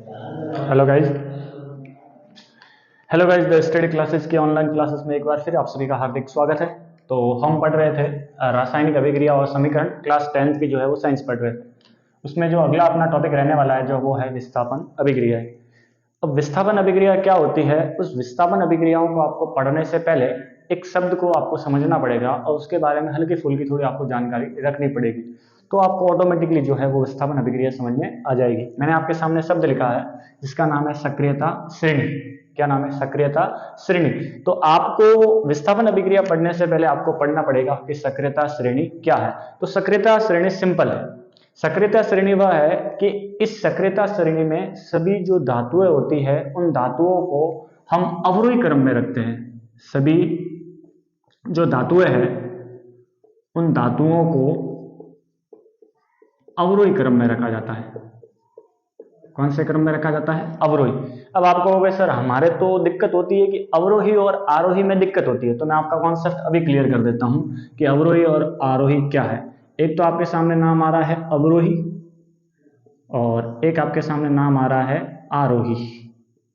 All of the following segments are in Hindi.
Hello guys. Hello guys, the study classes की ऑनलाइन क्लासेस में एक बार फिर आप सभी का हार्दिक स्वागत है। तो हम पढ़ रहे थे रासायनिक अभिक्रिया और समीकरण, क्लास 10th की जो है वो साइंस पढ़ रहे थे। उसमें जो अगला अपना टॉपिक रहने वाला है जो वो है विस्थापन अभिक्रिया। अब विस्थापन अभिक्रिया क्या होती है, उस विस्थापन अभिक्रियाओं को आपको पढ़ने से पहले एक शब्द को आपको समझना पड़ेगा और उसके बारे में हल्की फुल्की थोड़ी आपको जानकारी रखनी पड़ेगी। तो आपको ऑटोमेटिकली जो है वो विस्थापन अभिक्रिया समझ में आ जाएगी। मैंने आपके सामने शब्द लिखा है जिसका नाम है सक्रियता श्रेणी। क्या नाम है? सक्रियता श्रेणी। तो आपको विस्थापन अभिक्रिया पढ़ने से पहले आपको पढ़ना पड़ेगा कि सक्रियता श्रेणी क्या है। तो सक्रियता श्रेणी सिंपल है। सक्रियता श्रेणी वह है कि इस सक्रियता श्रेणी में सभी जो धातुएं होती है उन धातुओं को हम अवरोही क्रम में रखते हैं। सभी जो धातुएं हैं उन धातुओं को अवरोही क्रम में रखा जाता है। कौन से क्रम में रखा जाता है? अवरोही। अब आप कहोगे सर हमारे तो दिक्कत होती है कि अवरोही और आरोही में दिक्कत होती है, तो मैं आपका कॉन्सेप्ट अभी क्लियर कर देता हूं कि अवरोही और आरोही क्या है। एक तो आपके सामने नाम आ रहा है अवरोही और एक आपके सामने नाम आ रहा है आरोही।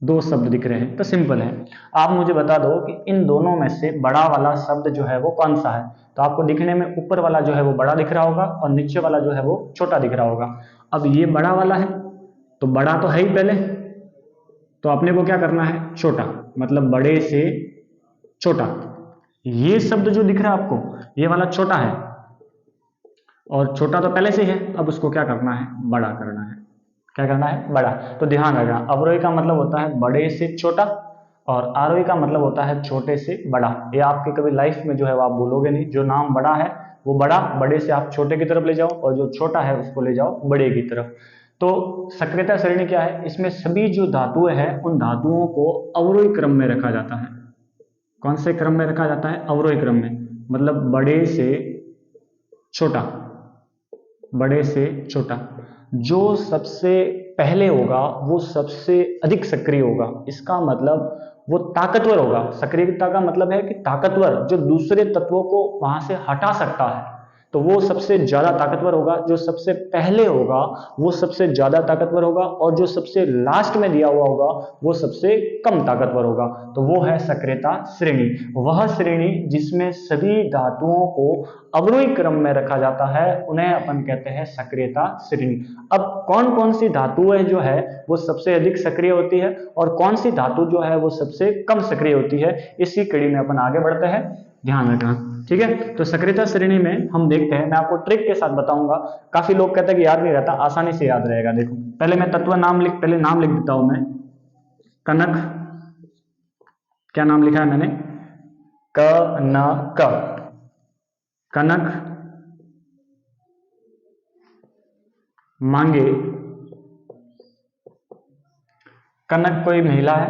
दो शब्द दिख रहे हैं, तो सिंपल है। आप मुझे बता दो कि इन दोनों में से बड़ा वाला शब्द जो है वो कौन सा है। तो आपको दिखने में ऊपर वाला जो है वो बड़ा दिख रहा होगा और नीचे वाला जो है वो छोटा दिख रहा होगा। अब ये बड़ा वाला है तो बड़ा तो है ही पहले, तो अपने को क्या करना है? छोटा, मतलब बड़े से छोटा। ये शब्द जो दिख रहा है आपको, ये वाला छोटा है और छोटा तो पहले से ही है। अब उसको क्या करना है? बड़ा करना है। क्या करना है? बड़ा। तो ध्यान रखना, अवरोही का मतलब होता है बड़े से छोटा और आरोही का मतलब होता है छोटे से बड़ा। ये आपके कभी लाइफ में जो है वो आप भूलोगे नहीं। जो नाम बड़ा है वो बड़ा, बड़े से आप छोटे की तरफ ले जाओ और जो छोटा है उसको ले जाओ बड़े की तरफ। तो सक्रियता श्रेणी क्या है? इसमें सभी जो धातुएं हैं उन धातुओं को अवरोही क्रम में रखा जाता है। कौन से क्रम में रखा जाता है? अवरोही क्रम में, मतलब बड़े से छोटा। बड़े से छोटा। जो सबसे पहले होगा वो सबसे अधिक सक्रिय होगा। इसका मतलब वो ताकतवर होगा। सक्रियता का मतलब है कि ताकतवर, जो दूसरे तत्वों को वहां से हटा सकता है, तो वो सबसे ज्यादा ताकतवर होगा। जो सबसे पहले होगा वो सबसे ज्यादा ताकतवर होगा और जो सबसे लास्ट में दिया हुआ होगा वो सबसे कम ताकतवर होगा। तो वो है सक्रियता श्रेणी। वह श्रेणी जिसमें सभी धातुओं को अवरोही क्रम में रखा जाता है उन्हें अपन कहते हैं सक्रियता श्रेणी। अब कौन कौन सी धातुएं जो है वो सबसे अधिक सक्रिय होती है और कौन सी धातु जो है वो सबसे कम सक्रिय होती है, इसी कड़ी में अपन आगे बढ़ते हैं। ध्यान रखना, ठीक है। तो सक्रियता श्रेणी में हम देखते हैं, मैं आपको ट्रिक के साथ बताऊंगा। काफी लोग कहते हैं कि याद नहीं रहता, आसानी से याद रहेगा। देखो पहले मैं तत्व नाम पहले नाम लिख देता हूं मैं। कनक। क्या नाम लिखा है मैंने? कनक। कनक मांगे। कनक कोई महिला है,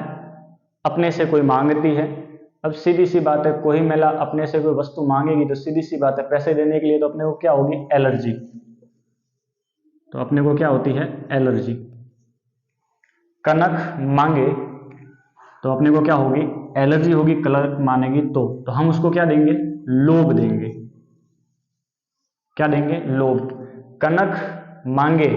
अपने से कोई मांगती है। अब सीधी सी बात है, कोई महिला अपने से कोई वस्तु मांगेगी तो सीधी सी बात है पैसे देने के लिए तो अपने को क्या होगी? एलर्जी। तो अपने को क्या होती है? एलर्जी। कनक मांगे तो अपने को क्या होगी? एलर्जी होगी। कलर मानेगी तो हम उसको क्या देंगे? लोभ देंगे। क्या देंगे? लोभ। कनक मांगे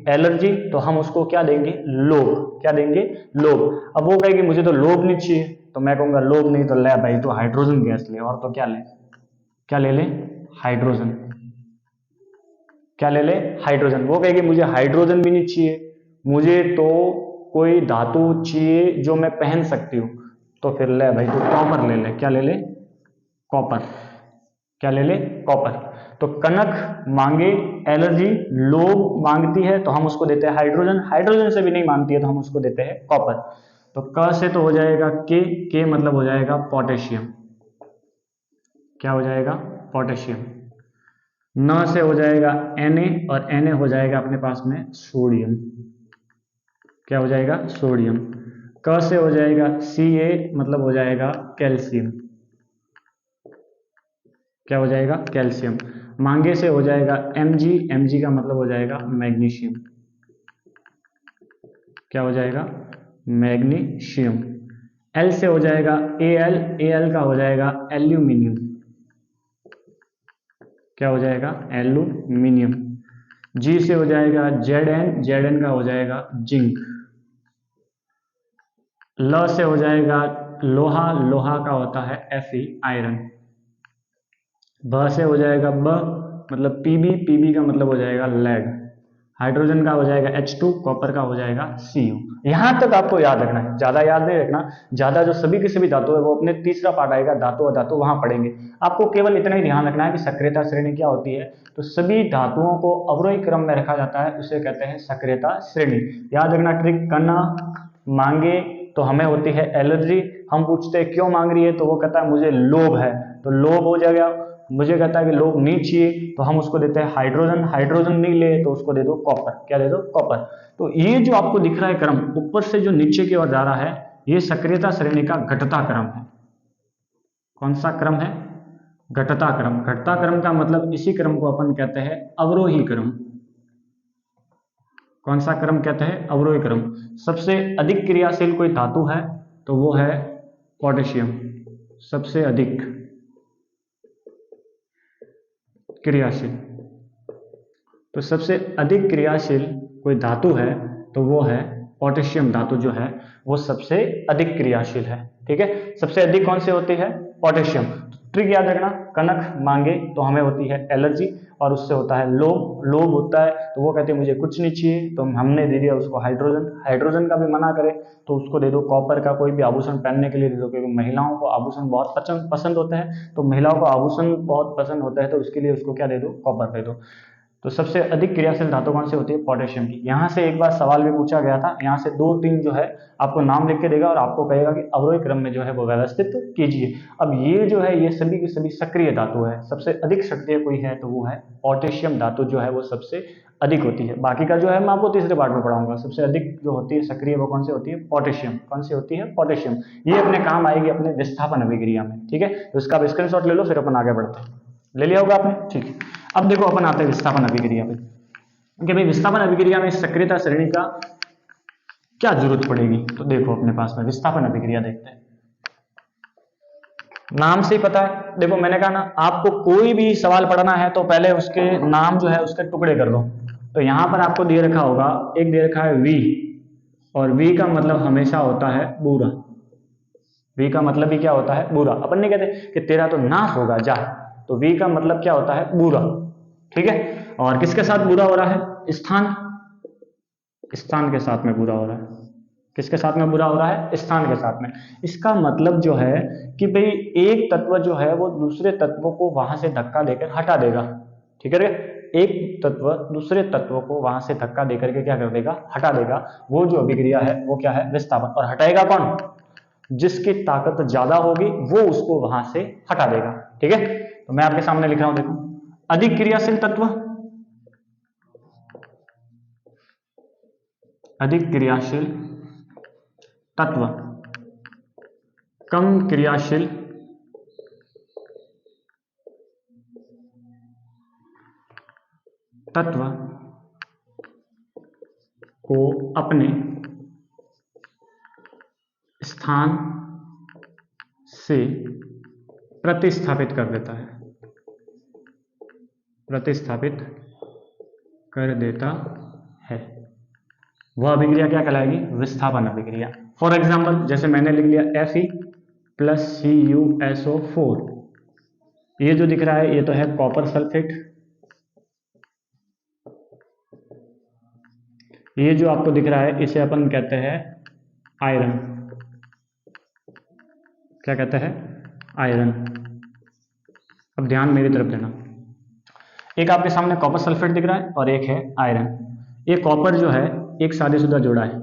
एलर्जी तो हम उसको क्या देंगे? लोभ। क्या देंगे? लोभ। अब वो कहेगी मुझे तो लोभ नहीं चाहिए, तो मैं कहूंगा लोभ नहीं तो ले भाई, तो हाइड्रोजन गैस ले। और तो क्या ले? क्या ले ले? हाइड्रोजन। क्या ले ले? हाइड्रोजन। वो कहेगी मुझे हाइड्रोजन भी नहीं चाहिए, मुझे तो कोई धातु चाहिए जो मैं पहन सकती हूँ। तो फिर ले भाई, तो कॉपर ले ले। क्या ले ले? कॉपर। क्या ले ले? कॉपर। तो कनक मांगे एलर्जी, लोभ मांगती है तो हम उसको देते हैं हाइड्रोजन। हाइड्रोजन से भी नहीं मांगती है तो हम उसको देते हैं कॉपर। तो क से तो हो जाएगा के मतलब हो जाएगा पोटेशियम। क्या हो जाएगा? पोटेशियम। न से हो जाएगा Na और Na हो जाएगा अपने पास में सोडियम। क्या हो जाएगा? सोडियम। क से हो जाएगा Ca मतलब हो जाएगा कैल्शियम। क्या हो जाएगा? कैल्शियम। मांगे से हो जाएगा Mg का मतलब हो जाएगा मैग्नीशियम। क्या हो जाएगा? मैग्नीशियम। L से हो जाएगा Al का हो जाएगा एल्यूमिनियम। क्या हो जाएगा? एल्यूमिनियम। G से हो जाएगा Zn का हो जाएगा जिंक। ल से हो जाएगा लोहा, लोहा का होता है Fe आयरन। ब से हो जाएगा ब मतलब Pb, Pb का मतलब हो जाएगा लेड। हाइड्रोजन का हो जाएगा H2, कॉपर का हो जाएगा Cu। यहां तक आपको याद रखना है, ज्यादा याद नहीं रखना। ज्यादा जो सभी के सभी धातु है वो अपने तीसरा पार्ट आएगा धातु अधातु, वहां पढ़ेंगे। आपको केवल इतना ही ध्यान रखना है कि सक्रियता श्रेणी क्या होती है। तो सभी धातुओं को अवरोही क्रम में रखा जाता है, उसे कहते हैं सक्रियता श्रेणी। याद रखना ट्रिक, करना मांगे तो हमें होती है एलर्जी। हम पूछते हैं क्यों मांग रही है, तो वो कहता है मुझे लोभ है, तो लोभ हो जाएगा। मुझे कहता है कि लोभ नहीं चाहिए, तो हम उसको देते हैं हाइड्रोजन। हाइड्रोजन नहीं ले तो उसको दे दो कॉपर। क्या दे दो? कॉपर। तो ये जो आपको दिख रहा है क्रम, ऊपर से जो नीचे की ओर जा रहा है, ये सक्रियता श्रेणी का घटता क्रम है। कौन सा क्रम है? घटता क्रम। घटता क्रम का मतलब इसी क्रम को अपन कहते हैं अवरोही क्रम। कौन सा क्रम कहते हैं? अवरोही क्रम। सबसे अधिक क्रियाशील कोई धातु है तो वो है पोटेशियम। सबसे अधिक क्रियाशील, तो सबसे अधिक क्रियाशील कोई धातु है तो वो है पोटेशियम धातु। जो है वो सबसे अधिक क्रियाशील है। ठीक है, सबसे अधिक कौन से होती है? पोटेशियम। ट्रिक याद रखना, कनक मांगे तो हमें होती है एलर्जी, और उससे होता है लोभ। लोभ होता है तो वो कहते हैं मुझे कुछ नहीं चाहिए, तो हमने दे दिया उसको हाइड्रोजन। हाइड्रोजन का भी मना करे तो उसको दे दो कॉपर का। कोई भी आभूषण पहनने के लिए दे दो, क्योंकि महिलाओं को आभूषण बहुत पसंद होते हैं, तो महिलाओं को आभूषण बहुत पसंद होता है, तो उसके लिए उसको क्या दे दो? कॉपर दे दो। तो सबसे अधिक क्रियाशील धातु कौन सी होती है? पोटेशियम की। यहाँ से एक बार सवाल भी पूछा गया था, यहाँ से 2-3 जो है आपको नाम लिख के देगा और आपको कहेगा कि अवरोही क्रम में जो है वो व्यवस्थित कीजिए। अब ये जो है ये सभी की सभी सक्रिय धातु है। सबसे अधिक सक्रिय कोई है तो वो है पोटेशियम धातु, जो है वो सबसे अधिक होती है। बाकी का जो है मैं आपको तीसरे पार्ट में पढ़ाऊंगा। सबसे अधिक जो होती है सक्रिय वो कौन सी होती है? पोटेशियम। कौन सी होती है? पोटेशियम। ये अपने काम आएगी अपने विस्थापन अभिक्रिया में। ठीक है, तो इसका स्क्रीनशॉट ले लो, फिर अपन आगे बढ़ते हैं। ले लिया होगा आपने? ठीक है, अब देखो अपन आते हैं विस्थापन अभिक्रिया पे कि भाई विस्थापन अभिक्रिया में सक्रियता श्रेणी का क्या जरूरत पड़ेगी। तो देखो अपने पास में विस्थापन अभिक्रिया देखते हैं। नाम से ही पता है, देखो मैंने कहा ना, आपको कोई भी सवाल पढ़ना है तो पहले उसके नाम जो है उसके टुकड़े कर दो। तो यहां पर आपको दे रखा होगा, एक दे रखा है वी, और वी का मतलब हमेशा होता है बुरा। वी का मतलब भी क्या होता है? बुरा। अपन नहीं कहते कि तेरा तो नाश होगा जा, तो वी का मतलब क्या होता है? बुरा। ठीक है, और किसके साथ बुरा हो रहा है? स्थान। स्थान के साथ में बुरा हो रहा है। किसके साथ में बुरा हो रहा है? स्थान के साथ में। इसका मतलब जो है कि भाई एक तत्व जो है वो दूसरे तत्वों को वहां से धक्का देकर हटा देगा। ठीक है, एक तत्व दूसरे तत्व को वहां से धक्का देकर के क्या कर देगा? हटा देगा। वो जो अभिक्रिया है वो क्या है? विस्थापन। और हटाएगा कौन? जिसकी ताकत ज्यादा होगी वो उसको वहां से हटा देगा। ठीक है, तो मैं आपके सामने लिख रहा हूं, देखो। अधिक क्रियाशील तत्व, अधिक क्रियाशील तत्व, कम क्रियाशील तत्व को अपने स्थान से प्रतिस्थापित कर देता है। प्रतिस्थापित कर देता है। वह अभिक्रिया क्या कहलाएगी? विस्थापन अभिक्रिया। फॉर एग्जाम्पल जैसे मैंने लिख लिया Fe प्लस CuSO4, ये जो दिख रहा है ये तो है कॉपर सल्फेट। ये जो आपको दिख रहा है इसे अपन कहते हैं आयरन। क्या कहते हैं? आयरन। अब ध्यान मेरी तरफ देना, एक आपके सामने कॉपर सल्फेट दिख रहा है और एक है आयरन। ये कॉपर जो है एक शादीशुदा जोड़ा है,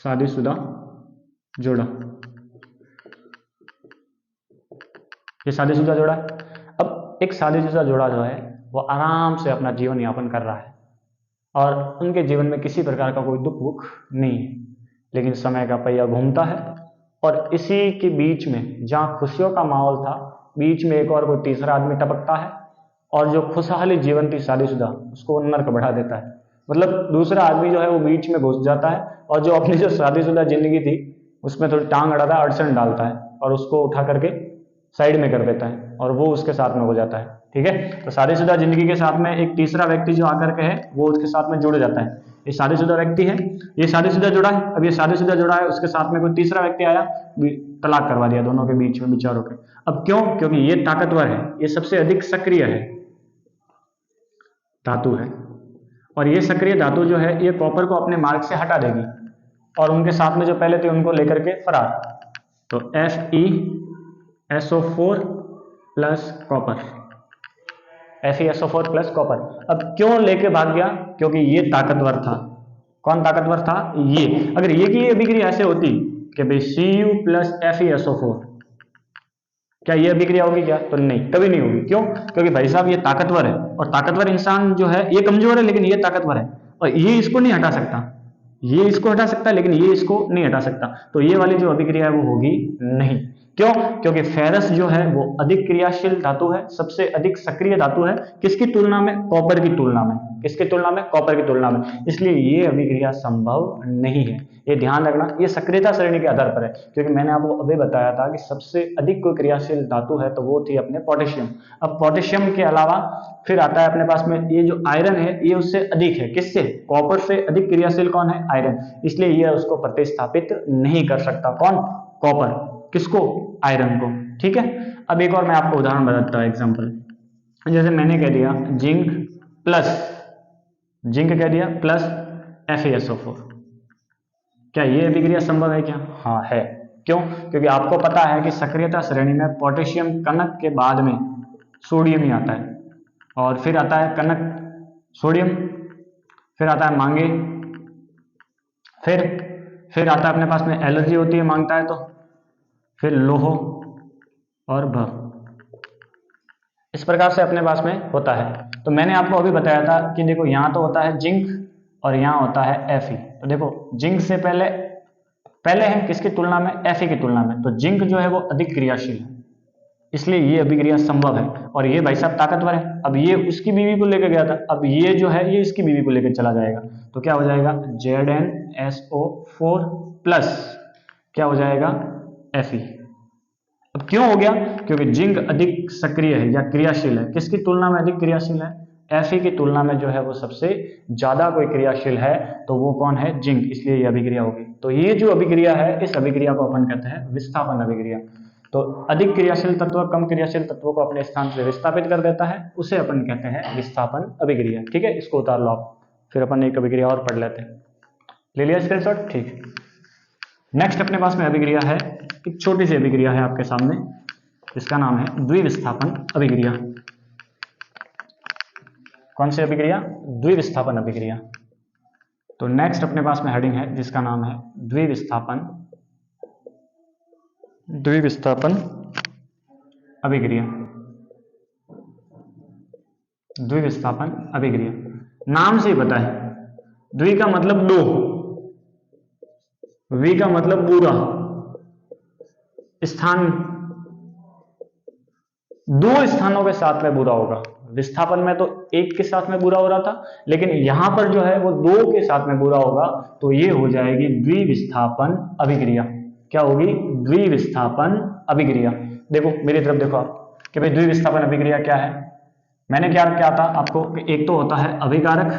शादीशुदा जोड़ा, ये शादीशुदा जोड़ा है। अब एक शादीशुदा जोड़ा जो है वो आराम से अपना जीवन यापन कर रहा है और उनके जीवन में किसी प्रकार का कोई दुख वुख नहीं है, लेकिन समय का पहिया घूमता है और इसी के बीच में जहां खुशियों का माहौल था, बीच में एक और कोई तीसरा आदमी टपकता है और जो खुशहाली जीवन थी शादीशुदा उसको नर्क बढ़ा देता है। मतलब दूसरा आदमी जो है वो बीच में घुस जाता है और जो अपनी जो शादीशुदा जिंदगी थी उसमें थोड़ी टांग अड़ाता है, अड़चन डालता है और उसको उठा करके साइड में कर देता है और वो उसके साथ में हो जाता है। ठीक है, तो शादीशुदा जिंदगी के साथ में एक तीसरा व्यक्ति जो आकर के है वो उसके साथ में जुड़ जाता है। ये शादीशुदा व्यक्ति है, ये शादीशुदा जुड़ा है, अब ये शादीशुदा जुड़ा है, उसके साथ में कोई तीसरा व्यक्ति आया, तलाक करवा दिया दोनों के बीच में विचारों के। अब क्यों? क्योंकि ये ताकतवर है, ये सबसे अधिक सक्रिय है धातु है, और ये सक्रिय धातु जो है ये कॉपर को अपने मार्ग से हटा देगी, और उनके साथ में जो पहले थे उनको लेकर के फरार। तो FeSO4 plus copper, FeSO4 plus copper. अब क्यों लेके भाग गया? क्योंकि ये ताकतवर था। कौन ताकतवर था? ये। अगर ये की अभिक्रिया ऐसे होती कि भाई Cu प्लस FeSO4, क्या ये अभिक्रिया होगी क्या? तो नहीं, कभी नहीं होगी। क्यों? क्योंकि भाई साहब ये ताकतवर है, और ताकतवर इंसान जो है ये कमजोर है, लेकिन ये ताकतवर है, और ये इसको नहीं हटा सकता। ये इसको हटा सकता है, लेकिन ये इसको नहीं हटा सकता। तो ये वाली जो अभिक्रिया है वो होगी नहीं। क्यों? क्योंकि फेरस जो है वो अधिक क्रियाशील धातु है, सबसे अधिक सक्रिय धातु है। किसकी तुलना में? कॉपर की तुलना में। किसकी तुलना में? कॉपर की तुलना में। इसलिए ये अभिक्रिया संभव नहीं है। ये ध्यान रखना, ये सक्रियता श्रेणी के आधार पर है, क्योंकि मैंने आपको अभी बताया था कि सबसे अधिक कोई क्रियाशील धातु है तो वो थी अपने पोटेशियम। अब पोटेशियम के अलावा फिर आता है अपने पास में ये जो आयरन है, ये उससे अधिक है। किससे? कॉपर से अधिक क्रियाशील कौन है? आयरन। इसलिए ये उसको प्रतिस्थापित नहीं कर सकता। कौन? कॉपर। किसको? आयरन को। ठीक है। अब एक और मैं आपको उदाहरण बताता हूं, एग्जांपल। जैसे मैंने कह दिया जिंक प्लस, जिंक कह दिया प्लस FeSO4, क्या ये अभिक्रिया संभव है क्या? हाँ है। क्यों? क्योंकि आपको पता है कि सक्रियता श्रेणी में पोटेशियम कणक के बाद में सोडियम ही आता है, और फिर आता है कणक सोडियम, फिर आता है मांगे, फिर आता है अपने पास में एलर्जी होती है मांगता है तो, फिर लोह और भ। इस प्रकार से अपने पास में होता है। तो मैंने आपको अभी बताया था कि देखो यहां तो होता है जिंक और यहां होता है Fe। तो देखो जिंक से पहले है किसकी तुलना में? Fe की तुलना में। तो जिंक जो है वो अधिक क्रियाशील है, इसलिए ये अभिक्रिया संभव है। और ये भाई साहब ताकतवर है। अब ये उसकी बीवी को लेकर गया था, अब ये जो है ये इसकी बीवी को लेकर चला जाएगा, तो क्या हो जाएगा? ZnSO4 प्लस क्या हो जाएगा? Fe। अब क्यों हो गया? क्योंकि जिंक अधिक सक्रिय है या क्रियाशील है। किसकी तुलना में अधिक क्रियाशील है? Fe की तुलना में जो है वो सबसे ज्यादा कोई क्रियाशील है, तो वो कौन है? जिंक। इसलिए ये अभिक्रिया होगी। तो ये जो अभिक्रिया है, इस अभिक्रिया को अपन कहते हैं विस्थापन अभिक्रिया। तो अधिक क्रियाशील तत्व कम क्रियाशील तत्वों को अपने स्थान से विस्थापित कर देता है, उसे अपन कहते हैं विस्थापन अभिक्रिया। ठीक है, इसको उतार लो आप, फिर अपन एक अभिक्रिया और पढ़ लेते हैं। ले लिया स्क्रीनशॉट? ठीक। नेक्स्ट अपने पास में अभिक्रिया है, एक छोटी सी अभिक्रिया है आपके सामने, जिसका नाम है द्विविस्थापन अभिक्रिया। कौन सी अभिक्रिया? द्विविस्थापन अभिक्रिया। तो नेक्स्ट अपने पास में हेडिंग है जिसका नाम है द्विविस्थापन अभिक्रिया। द्विविस्थापन अभिक्रिया, नाम से ही पता है, द्वि का मतलब दो, वी का मतलब बुरा, स्थान, दो स्थानों के साथ में बुरा होगा। विस्थापन में तो एक के साथ में बुरा हो रहा था, लेकिन यहां पर जो है वो दो के साथ में बुरा होगा, तो ये हो जाएगी द्विविस्थापन अभिक्रिया। क्या होगी? द्विविस्थापन अभिक्रिया। देखो मेरी तरफ देखो आप कि भाई द्विविस्थापन अभिक्रिया क्या है। मैंने क्या क्या था आपको, एक तो होता है अभिकारक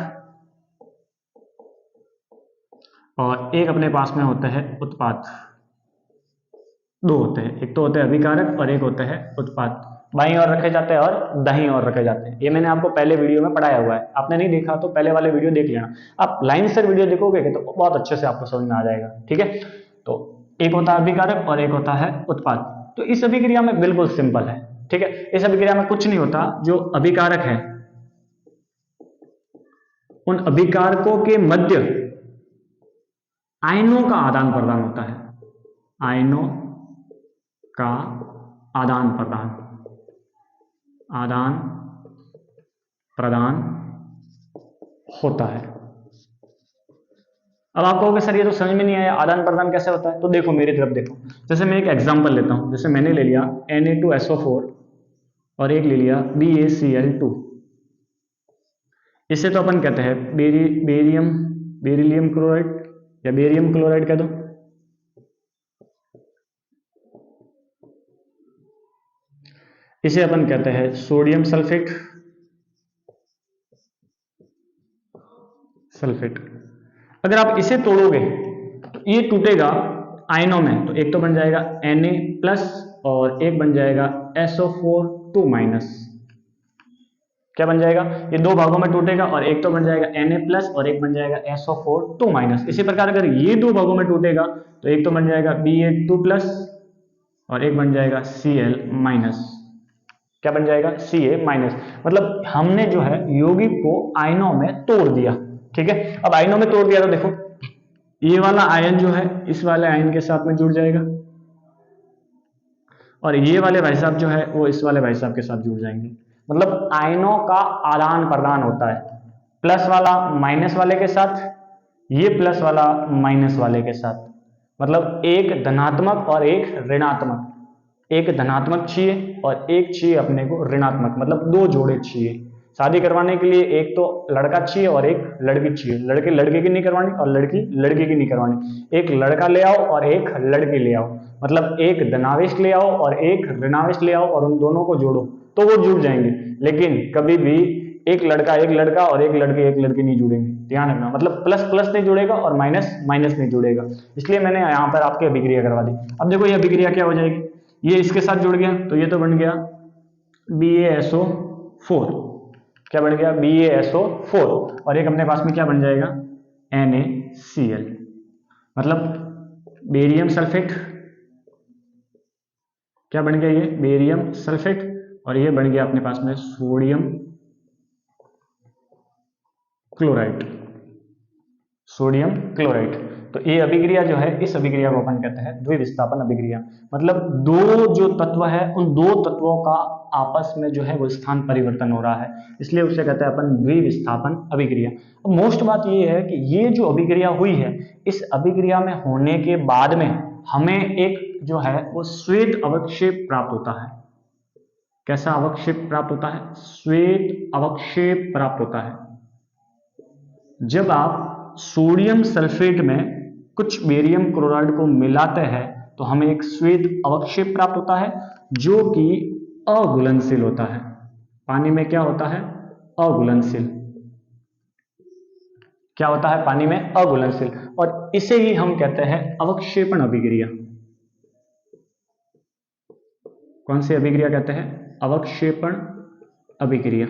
और एक अपने पास में होता है उत्पाद। दो होते हैं, एक तो होते हैं अभिकारक और एक होता है उत्पाद। बाईं ओर रखे जाते हैं और दाईं ओर रखे जाते हैं। ये मैंने आपको पहले वीडियो में पढ़ाया हुआ है, आपने नहीं देखा तो पहले वाले वीडियो देख लेना। आप लाइन से वीडियो देखोगे तो बहुत अच्छे से आपको समझ में आ जाएगा। ठीक है, तो एक होता है अभिकारक और एक होता है उत्पाद। तो इस अभिक्रिया में बिल्कुल सिंपल है। ठीक है, इस अभिक्रिया में कुछ नहीं होता। जो अभिकारक है उन अभिकारकों के मध्य आयनों का आदान प्रदान होता है, आयनों का आदान प्रदान होता है। अब आप कहोगे सर ये तो समझ में नहीं आया, आदान प्रदान कैसे होता है? तो देखो मेरी तरफ देखो, जैसे मैं एक एग्जांपल लेता हूं, जैसे मैंने ले लिया Na2SO4 और एक ले लिया BaCl2। इसे तो अपन कहते हैं बेरिलियम क्लोराइड या बेरियम क्लोराइड कह दो। इसे अपन कहते हैं सोडियम सल्फेट। अगर आप इसे तोड़ोगे तो ये टूटेगा आयनों में, तो एक तो बन जाएगा Na प्लस और एक बन जाएगा SO4 2 माइनस। क्या बन जाएगा, ये दो भागों में टूटेगा और एक तो बन जाएगा Na प्लस और एक बन जाएगा SO4 2 माइनस। इसी प्रकार अगर ये दो भागों में टूटेगा तो एक तो बन जाएगा Ba2 प्लस और एक बन जाएगा Cl माइनस। क्या बन जाएगा, Ca माइनस। मतलब हमने जो है यौगिक को आयनों में तोड़ दिया। ठीक है, अब आयनों में तोड़ दिया तो देखो ये वाला आयन जो है इस वाले आयन के साथ में जुड़ जाएगा और ये वाले भाई साहब जो है वो इस वाले भाई साहब के साथ जुड़ जाएंगे। मतलब आयनों का आदान प्रदान होता है, प्लस वाला माइनस वाले के साथ, ये प्लस वाला माइनस वाले के साथ। मतलब एक धनात्मक और एक ऋणात्मक, एक धनात्मक चाहिए और एक चाहिए अपने को ऋणात्मक, मतलब दो जोड़े चाहिए। शादी करवाने के लिए एक तो लड़का चाहिए और एक लड़की चाहिए, लड़के लड़के की नहीं करवानी और लड़की लड़के की नहीं करवानी, एक लड़का ले आओ और एक लड़की ले आओ, मतलब एक धनावेश ले आओ और एक ऋणावेश ले आओ और उन दोनों को जोड़ो तो वो जुड़ जाएंगे। लेकिन कभी भी एक लड़का और एक लड़की नहीं जुड़ेंगे, ध्यान रखना। मतलब प्लस प्लस नहीं जुड़ेगा और माइनस माइनस नहीं जुड़ेगा, इसलिए मैंने यहाँ पर आपकी अभिक्रिया करवा दी। अब देखो ये अभिक्रिया क्या हो जाएगी, ये इसके साथ जुड़ गया तो ये तो बन गया BaSO4। क्या बन गया, BaSO4 और एक अपने पास में क्या बन जाएगा, NaCl। मतलब बेरियम सल्फेट, क्या बन गया ये बेरियम सल्फेट, और ये बन गया अपने पास में सोडियम क्लोराइड, सोडियम क्लोराइड। तो ये अभिक्रिया जो है, इस अभिक्रिया को अपन कहते हैं द्विविस्थापन अभिक्रिया। मतलब दो जो तत्व है उन दो तत्वों का आपस में जो है वो स्थान परिवर्तन हो रहा है, इसलिए उसे कहते हैं अपन द्विविस्थापन अभिक्रिया। अब मोस्ट बात ये है कि ये जो अभिक्रिया हुई है, इस अभिक्रिया में होने के बाद में हमें एक जो है वो श्वेत अवक्षेप प्राप्त होता है। कैसा अवक्षेप प्राप्त होता है, श्वेत अवक्षेप प्राप्त होता है। जब आप सोडियम सल्फेट में कुछ बेरियम क्लोराइड को मिलाते हैं तो हमें एक श्वेत अवक्षेप प्राप्त होता है जो कि अघुलनशील होता है। पानी में क्या होता है, अघुलनशील। क्या होता है, पानी में अघुलनशील, और इसे ही हम कहते हैं अवक्षेपण अभिक्रिया। कौन सी अभिक्रिया कहते हैं, अवक्षेपण अभिक्रिया।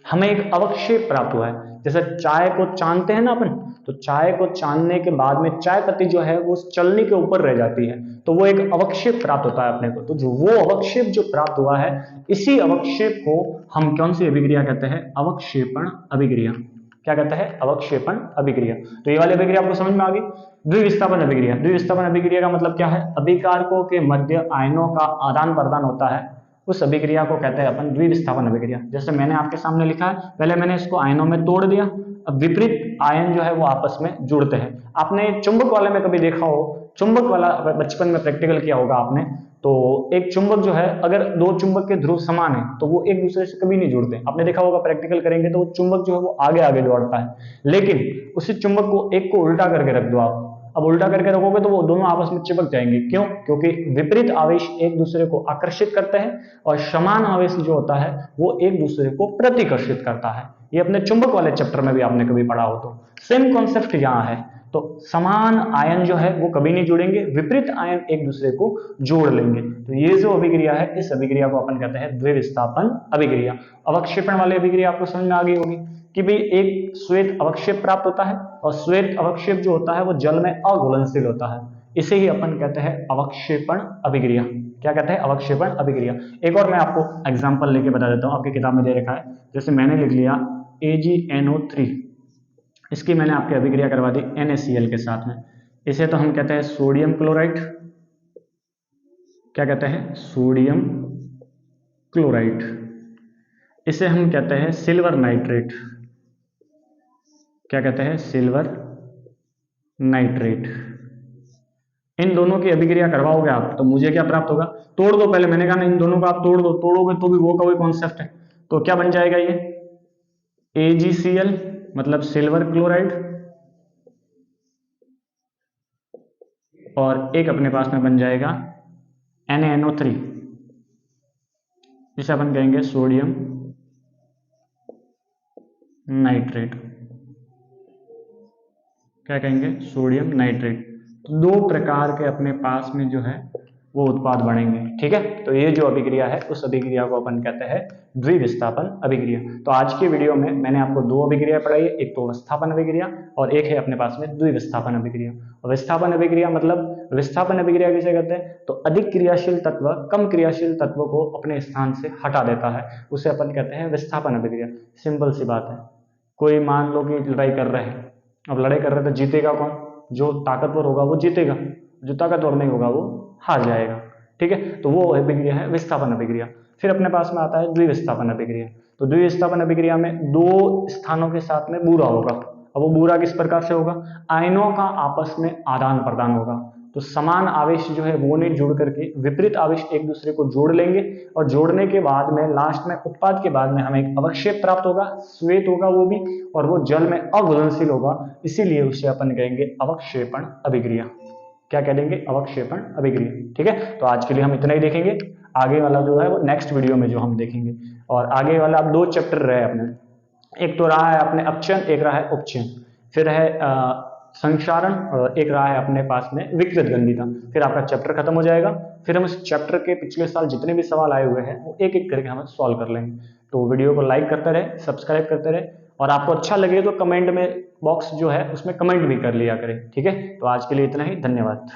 हमें एक अवक्षेप प्राप्त हुआ है। जैसे चाय को छानते हैं ना अपन, तो चाय को छानने के बाद में चाय पत्ती जो है वो चलनी के ऊपर रह जाती है, तो वो एक अवक्षेप प्राप्त होता है अपने को। तो जो वो अवक्षेप जो प्राप्त हुआ है, इसी अवक्षेप को हम कौन सी अभिक्रिया कहते हैं, अवक्षेपण अभिक्रिया। क्या कहते हैं, अवक्षेपण अभिक्रिया। तो ये वाली अभिक्रिया आपको समझ में आ गई। द्विविस्थापन अभिक्रिया, द्विविस्थापन अभिक्रिया का मतलब क्या है, अभिकारकों के मध्य आयनों का आदान प्रदान होता है, उस अभिक्रिया को कहते हैं अपन द्विविस्थापन अभिक्रिया। जैसे मैंने आपके सामने लिखा है, पहले मैंने इसको आयनों में तोड़ दिया, अब विपरीत आयन जो है वो आपस में जुड़ते हैं। आपने चुंबक वाले में कभी देखा हो, चुंबक वाला बचपन में प्रैक्टिकल किया होगा आपने, तो एक चुंबक जो है, अगर दो चुंबक के ध्रुव समान है तो वो एक दूसरे से कभी नहीं जुड़ते। आपने देखा होगा, प्रैक्टिकल करेंगे तो वो चुंबक जो है वो आगे आगे दौड़ता है। लेकिन उसी चुंबक को एक को उल्टा करके रख दो आप, अब उल्टा करके रखोगे तो वो दोनों आपस में चिपक जाएंगे। क्यों, क्योंकि विपरीत आवेश एक दूसरे को आकर्षित करते हैं और समान आवेश जो होता है वो एक दूसरे को प्रतिकर्षित करता है। ये अपने चुंबक वाले चैप्टर में भी आपने कभी पढ़ा हो, तो सेम कॉन्सेप्ट यहाँ है। तो समान आयन जो है वो कभी नहीं जुड़ेंगे, विपरीत आयन एक दूसरे को जोड़ लेंगे। तो ये जो अभिक्रिया है, इस अभिक्रिया को अपन कहते हैं द्विविस्थापन अभिक्रिया। अवक्षेपण वाली अभिक्रिया आपको समझ में आ गई होगी कि भाई एक श्वेत अवक्षेप प्राप्त होता है और श्वेत अवक्षेप जो होता है वो जल में अघुलनशील होता है, इसे ही अपन कहते हैं अवक्षेपण अभिक्रिया। क्या कहते हैं, अवक्षेपण अभिक्रिया। एक और मैं आपको एग्जांपल लेके बता देता हूं, आपकी किताब में दे रखा है। जैसे मैंने लिख लिया AgNO3, इसकी मैंने आपकी अभिक्रिया करवा दी NaCl के साथ में। इसे तो हम कहते हैं सोडियम क्लोराइड। क्या कहते हैं, सोडियम क्लोराइड। इसे हम कहते हैं सिल्वर नाइट्रेट। क्या कहते हैं, सिल्वर नाइट्रेट। इन दोनों की अभिक्रिया करवाओगे आप तो मुझे क्या प्राप्त होगा, तोड़ दो पहले, मैंने कहा ना इन दोनों का आप तोड़ दो, तोड़ोगे तो भी वो का वही कॉन्सेप्ट है। तो क्या बन जाएगा ये AgCl, मतलब सिल्वर क्लोराइड, और एक अपने पास में बन जाएगा NaNO3, जिसे अपन कहेंगे सोडियम नाइट्रेट। क्या कहेंगे, सोडियम नाइट्रेट। तो दो प्रकार के अपने पास में जो है वो उत्पाद बनेंगे। ठीक है, तो ये जो अभिक्रिया है उस अभिक्रिया को अपन कहते हैं द्विविस्थापन अभिक्रिया। तो आज की वीडियो में मैंने आपको दो अभिक्रिया पढ़ाई है, एक तो विस्थापन अभिक्रिया और एक है अपने पास में द्विविस्थापन अभिक्रिया। और विस्थापन अभिक्रिया मतलब, विस्थापन अभिक्रिया किसे कहते हैं, तो अधिक क्रियाशील तत्व कम क्रियाशील तत्व को अपने स्थान से हटा देता है, उसे अपन कहते हैं विस्थापन अभिक्रिया। सिंपल सी बात है, कोई मान लो कि लड़ाई कर रहे हैं, अब लड़ाई कर रहे हैं तो जीतेगा कौन, जो ताकतवर होगा वो जीतेगा, जो ताकतवर नहीं होगा वो हार जाएगा। ठीक है, तो वो अभिक्रिया है विस्थापन अभिक्रिया। फिर अपने पास में आता है द्विविस्थापन अभिक्रिया। तो द्विविस्थापन अभिक्रिया में दो स्थानों के साथ में बूरा होगा। अब वो बूरा किस प्रकार से होगा, आयनों का आपस में आदान प्रदान होगा। तो समान आवेश जो है वो नहीं जुड़ करके विपरीत आवेश एक दूसरे को जोड़ लेंगे, और जोड़ने के बाद में लास्ट में उत्पाद के बाद में हमें एक अवक्षेप प्राप्त होगा, श्वेत होगा वो भी, और वो जल में अघुलनशील होगा, इसीलिए उसे अपन कहेंगे अवक्षेपण अभिक्रिया। क्या कह देंगे, अवक्षेपण अभिक्रिया। ठीक है, तो आज के लिए हम इतना ही देखेंगे, आगे वाला जो है वो नेक्स्ट वीडियो में जो हम देखेंगे। और आगे वाला अब दो चैप्टर रहे अपने, एक तो रहा है अपने अपचयन, एक रहा है उपचयन, फिर है संक्षारण, और एक रहा है अपने पास में विकृत गंधिता। फिर आपका चैप्टर खत्म हो जाएगा, फिर हम इस चैप्टर के पिछले साल जितने भी सवाल आए हुए हैं वो एक एक करके हम सॉल्व कर लेंगे। तो वीडियो को लाइक करते रहे, सब्सक्राइब करते रहे, और आपको अच्छा लगे तो कमेंट में बॉक्स जो है उसमें कमेंट भी कर लिया करें। ठीक है, तो आज के लिए इतना ही, धन्यवाद।